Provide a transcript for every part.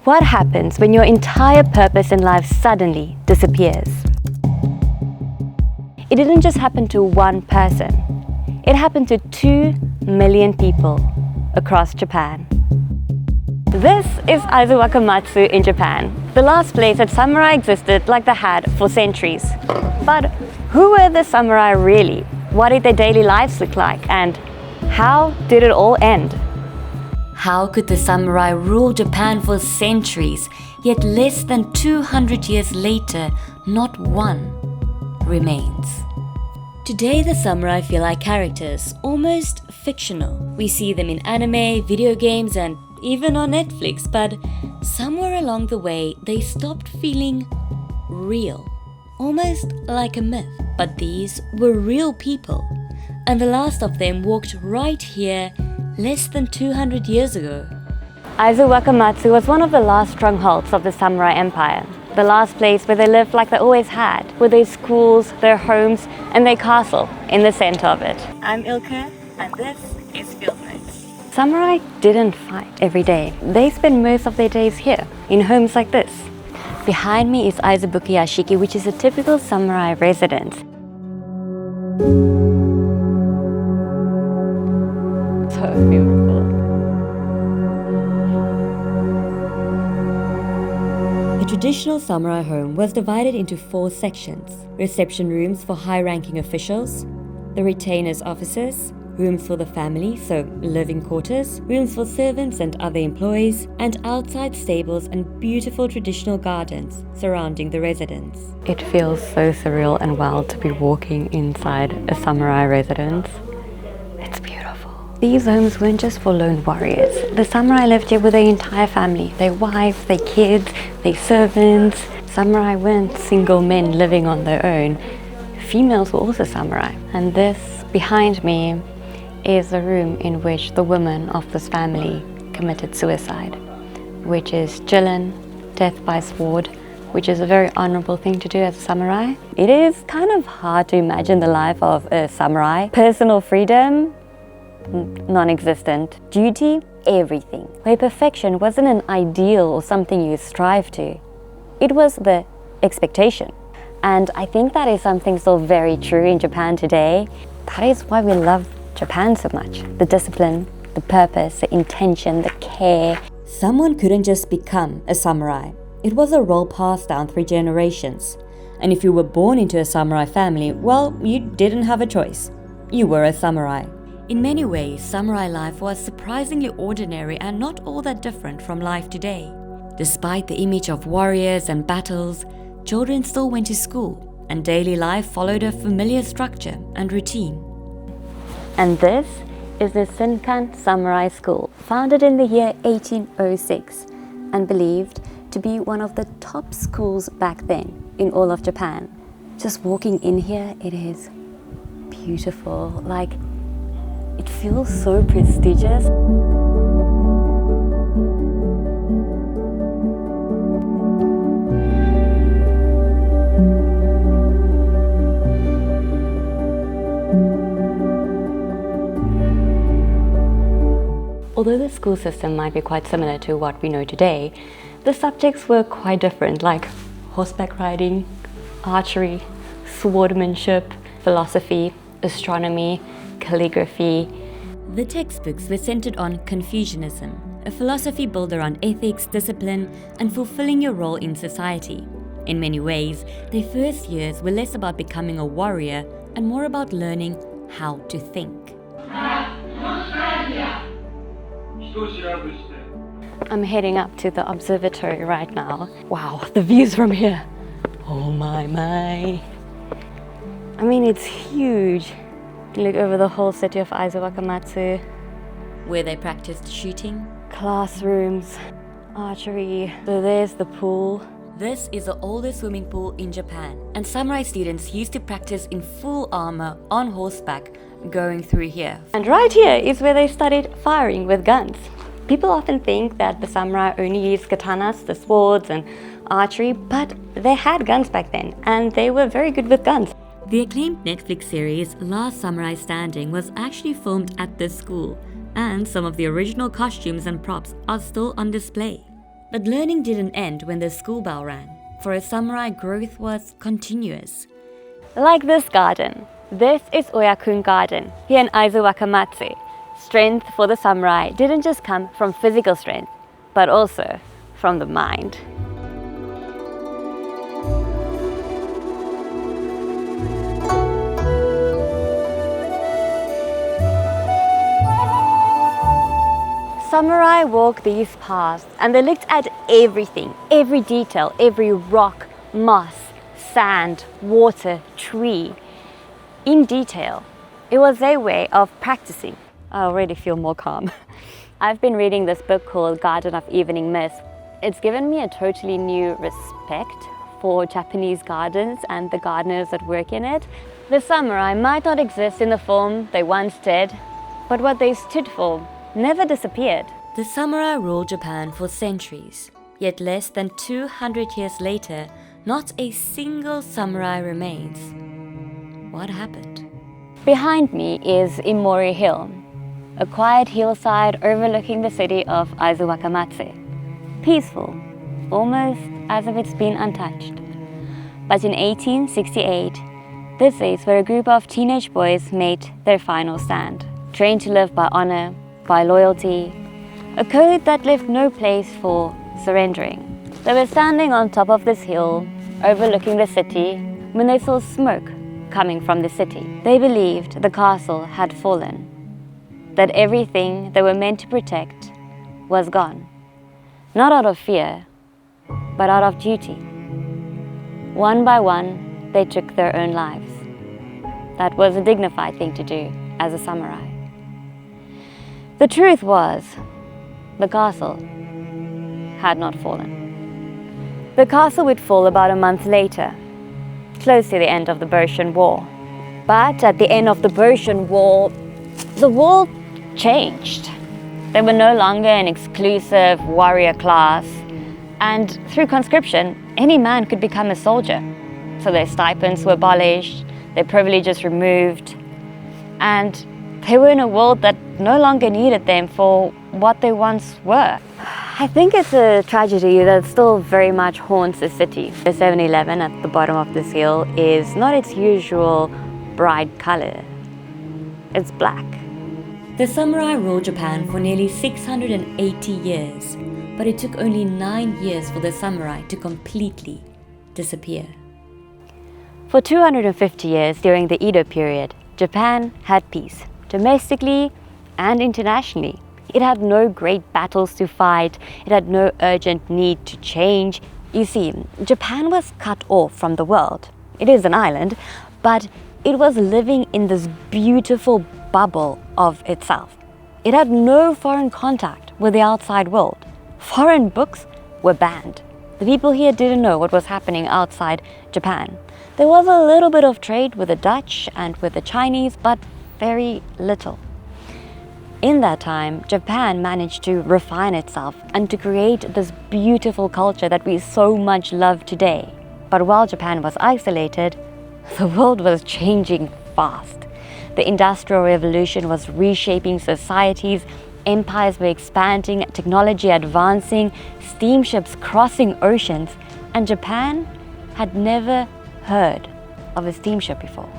What happens when your entire purpose in life suddenly disappears? It didn't just happen to one person. It happened to 2 million people across Japan. This is Aizuwakamatsu in Japan, the last place that samurai existed like they had for centuries. But who were the samurai really? What did their daily lives look like? And how did it all end? How could the samurai rule Japan for centuries, yet less than 200 years later, not one remains? Today the samurai feel like characters, almost fictional. We see them in anime, video games, and even on Netflix, but somewhere along the way they stopped feeling real, almost like a myth. But these were real people, and the last of them walked right here less than 200 years ago. Aizuwakamatsu was one of the last strongholds of the samurai empire, the last place where they lived like they always had, with their schools, their homes, and their castle in the center of it. I'm Ilke, and this is Field Notes. Samurai didn't fight every day. They spent most of their days here, in homes like this. Behind me is Aizu Bukeyashiki, which is a typical samurai residence. So beautiful. The traditional samurai home was divided into 4 sections: reception rooms for high-ranking officials, the retainer's offices, rooms for the family, so living quarters, rooms for servants and other employees, and outside stables and beautiful traditional gardens surrounding the residence. It feels so surreal and wild to be walking inside a samurai residence. It's beautiful. These homes weren't just for lone warriors. The samurai lived here with their entire family, their wives, their kids, their servants. Samurai weren't single men living on their own. Females were also samurai. And this behind me is a room in which the woman of this family committed suicide, which is Jilin, death by sword, which is a very honorable thing to do as a samurai. It is kind of hard to imagine the life of a samurai. Personal freedom, non-existent. Duty, everything. Where perfection wasn't an ideal or something you strive to. It was the expectation. And I think that is something still very true in Japan today. That is why we love Japan so much. The discipline, the purpose, the intention, the care. Someone couldn't just become a samurai. It was a role passed down through generations. And if you were born into a samurai family, well, you didn't have a choice. You were a samurai. In many ways, samurai life was surprisingly ordinary and not all that different from life today. Despite the image of warriors and battles, children still went to school, and daily life followed a familiar structure and routine. And this is the Nisshinkan Samurai School, founded in the year 1806 and believed to be one of the top schools back then in all of Japan. Just walking in here, it is beautiful. Like, it feels so prestigious. Although the school system might be quite similar to what we know today, the subjects were quite different, like horseback riding, archery, swordsmanship, philosophy, astronomy, calligraphy. The textbooks were centered on Confucianism, a philosophy built around ethics, discipline, and fulfilling your role in society. In many ways, their first years were less about becoming a warrior and more about learning how to think. I'm heading up to the observatory right now. Wow, the views from here. Oh my. I mean, it's huge. You look over the whole city of Aizuwakamatsu. Where they practiced shooting, classrooms, archery. So there's the pool. This is the oldest swimming pool in Japan, and samurai students used to practice in full armor on horseback going through here. And right here is where they studied firing with guns. People often think that the samurai only used katanas, the swords, and archery, but they had guns back then, and they were very good with guns. The acclaimed Netflix series Last Samurai Standing was actually filmed at this school, and some of the original costumes and props are still on display. But learning didn't end when the school bell rang. For a samurai, growth was continuous. Like this garden. This is Oyakuen Garden, here in Aizuwakamatsu. Strength for the samurai didn't just come from physical strength, but also from the mind. Samurai walked these paths and they looked at everything, every detail, every rock, moss, sand, water, tree, in detail. It was their way of practicing. I already feel more calm. I've been reading this book called Garden of Evening Mist. It's given me a totally new respect for Japanese gardens and the gardeners that work in it. The samurai might not exist in the form they once did, but what they stood for never disappeared. The samurai ruled Japan for centuries, yet less than 200 years later, not a single samurai remains. What happened? Behind me is Iimori Hill, a quiet hillside overlooking the city of Aizuwakamatsu. Peaceful, almost as if it's been untouched. But in 1868, this is where a group of teenage boys made their final stand, trained to live by honor, by loyalty, a code that left no place for surrendering. They were standing on top of this hill, overlooking the city, when they saw smoke coming from the city. They believed the castle had fallen, that everything they were meant to protect was gone. Not out of fear, but out of duty. One by one, they took their own lives. That was a dignified thing to do as a samurai. The truth was, the castle had not fallen. The castle would fall about a month later, close to the end of the Boshin War. But at the end of the Boshin War, the war changed. They were no longer an exclusive warrior class, and through conscription, any man could become a soldier. So their stipends were abolished, their privileges removed, and they were in a world that no longer needed them for what they once were. I think it's a tragedy that still very much haunts the city. The 7-Eleven at the bottom of this hill is not its usual bright color. It's black. The samurai ruled Japan for nearly 680 years, but it took only 9 years for the samurai to completely disappear. For 250 years during the Edo period, Japan had peace, domestically and internationally. It had no great battles to fight, it had no urgent need to change. You see, Japan was cut off from the world. It is an island, but it was living in this beautiful bubble of itself. It had no foreign contact with the outside world. Foreign books were banned. The people here didn't know what was happening outside Japan. There was a little bit of trade with the Dutch and with the Chinese, but very little. In that time, Japan managed to refine itself and to create this beautiful culture that we so much love today. But while Japan was isolated, the world was changing fast. The Industrial Revolution was reshaping societies, empires were expanding, technology advancing, steamships crossing oceans, and Japan had never heard of a steamship before.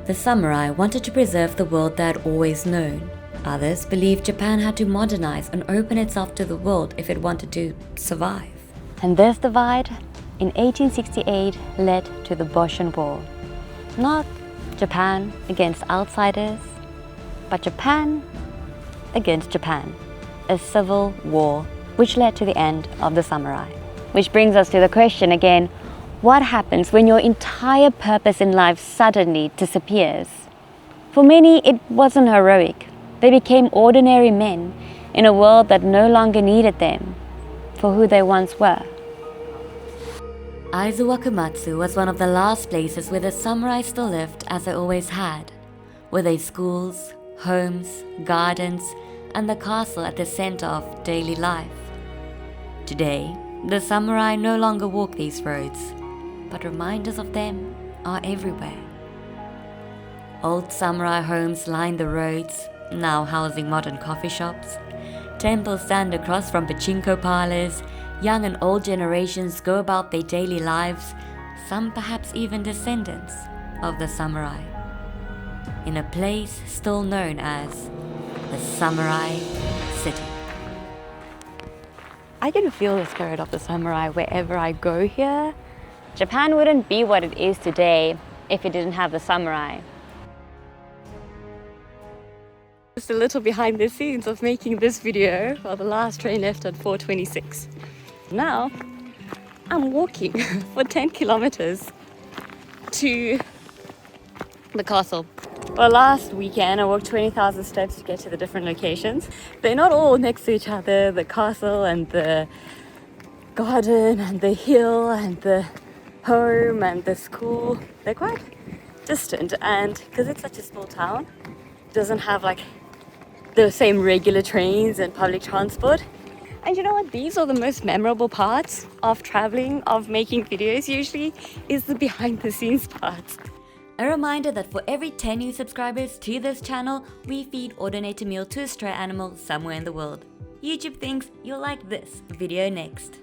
The samurai wanted to preserve the world they had always known. Others believed Japan had to modernize and open itself to the world if it wanted to survive. And this divide in 1868 led to the Boshin War. Not Japan against outsiders, but Japan against Japan. A civil war which led to the end of the samurai. Which brings us to the question again, what happens when your entire purpose in life suddenly disappears? For many, it wasn't heroic. They became ordinary men in a world that no longer needed them for who they once were. Aizuwakamatsu was one of the last places where the samurai still lived as they always had, with their schools, homes, gardens, and the castle at the center of daily life. Today, the samurai no longer walk these roads, but reminders of them are everywhere. Old samurai homes line the roads, now housing modern coffee shops. Temples stand across from pachinko parlors, Young and old generations go about their daily lives, some perhaps even descendants of the samurai, in a place still known as the Samurai City. I can feel the spirit of the samurai wherever I go here. Japan wouldn't be what it is today if it didn't have the samurai. Just a little behind the scenes of making this video while the last train left at 4:26. Now, I'm walking for 10 kilometers to the castle. Well, last weekend I walked 20,000 steps to get to the different locations. They're not all next to each other, the castle and the garden and the hill and the home and the school. They're quite distant, and because it's such a small town, it doesn't have like the same regular trains and public transport. And you know what? These are the most memorable parts of traveling, of making videos usually, is the behind the scenes parts. A reminder that for every 10 new subscribers to this channel, we feed or donate a meal to a stray animal somewhere in the world. YouTube thinks you'll like this video next.